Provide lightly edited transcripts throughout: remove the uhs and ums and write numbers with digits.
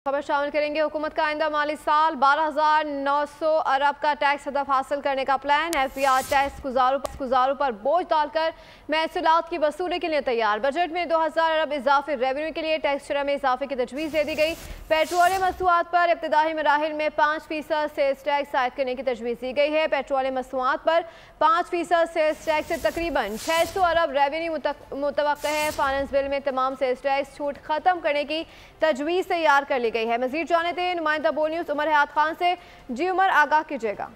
खबर शामिल करेंगे। हुकूमत का आइंदा माली साल 12,900 अरब का टैक्स हदफ हासिल करने का प्लान। एफबीआर टैक्स गुजारों पर बोझ डालकर महसूलात की वसूली के लिए तैयार। बजट में 2,000 अरब इजाफी रेवेन्यू के लिए टैक्स शरह में इजाफे की तजवीज़ दे दी गई। पेट्रोलियम मसनूआत पर इब्तदाई मराहिल में 5% सेल्स टैक्स आयद करने की तजवीज़ दी गई है। पेट्रोलियम मसनूआत पर 5% सेल्स टैक्स से तकरीबन 600 अरब रेवेन्यू मुतवक्किह है। फाइनेंस बिल में तमाम सेल्स टैक्स छूट खत्म करने की तजवीज़ तैयार कर ली गई है। मजीद जाने थे नुमाइंदा बोल न्यूज़ उमर हयात खान से। जी उमर, आगाह कीजिएगा।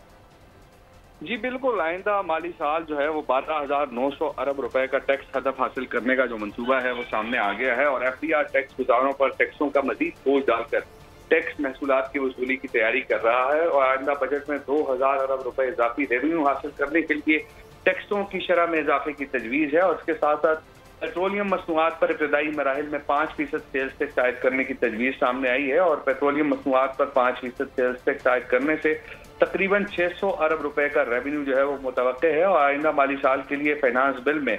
जी बिल्कुल, आइंदा माली साल जो है वो 12,900 अरब रुपए का टैक्स हदफ हासिल करने का जो मंसूबा है वो सामने आ गया है और एफबीआर टैक्स गुजारों पर टैक्सों का मजीद बोझ डालकर टैक्स महसूलात की वसूली की तैयारी कर रहा है और आइंदा बजट में 2,000 अरब रुपए इजाफी रेवेन्यू हासिल करने के लिए टैक्सों की शरह में इजाफे की तजवीज़ है और इसके साथ साथ पेट्रोलियम मसनूआत पर इब्तदाई मराहिल में 5% सेल्स टैक्स आयद करने की तजवीज़ सामने आई है और पेट्रोलियम मसनूआत पर 5% सेल्स टैक्स आयद करने से तकरीबन 600 अरब रुपए का रेवेन्यू जो है वो मुतवक्किह है और आइंदा माली साल के लिए फाइनेंस बिल में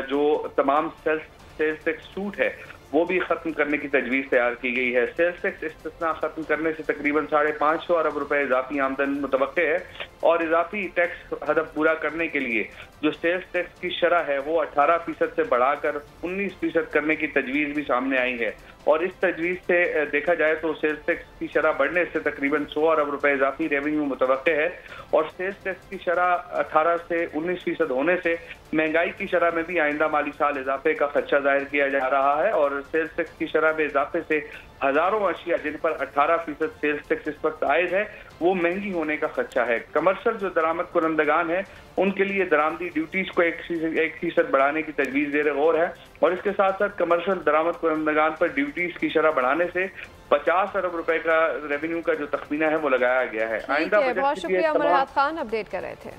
जो तमाम सेल्स टैक्स छूट है वो भी खत्म करने की तजवीज़ तैयार की गई है। सेल्स टैक्स इस्तिस्ना खत्म करने से तकरीबन 550 अरब रुपए इजाफी आमदन मुतवक्किह है और इजाफी टैक्स हदफ पूरा करने के लिए जो सेल्स टैक्स की शरह है वो 18% से बढ़ाकर 19% करने की तजवीज़ भी सामने आई है और इस तजवीज़ से देखा जाए तो सेल्स टैक्स की शरह बढ़ने से तकरीबन 100 अरब रुपए इजाफी रेवेन्यू मुतवक्किह है और सेल्स टैक्स की शरह 18 से 19% होने से महंगाई की शरह में भी आइंदा माली साल इजाफे का खदशा जाहिर किया जा रहा है और सेल्स टैक्स की शरह में इजाफे से हजारों अशिया जिन पर 18% सेल्स टैक्स इस वक्त आयद है वो महंगी होने का खदशा है। कमर्शियल जो दरामद कुरंदगान है उनके लिए दरामदी ड्यूटीज को 1% बढ़ाने की तजवीज़ ज़ेर गौर है और इसके साथ साथ कमर्शियल दरामद कुरंदगान पर ड्यूटीज की शरह बढ़ाने से 50 अरब रुपए का रेवेन्यू का जो तखमीना है वो लगाया गया है। आइंदा बहुत शुक्रिया उमर हयात खान, अपडेट कर रहे थे।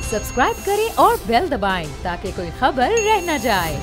सब्सक्राइब करें और बेल दबाएं ताकि कोई खबर रह न जाए।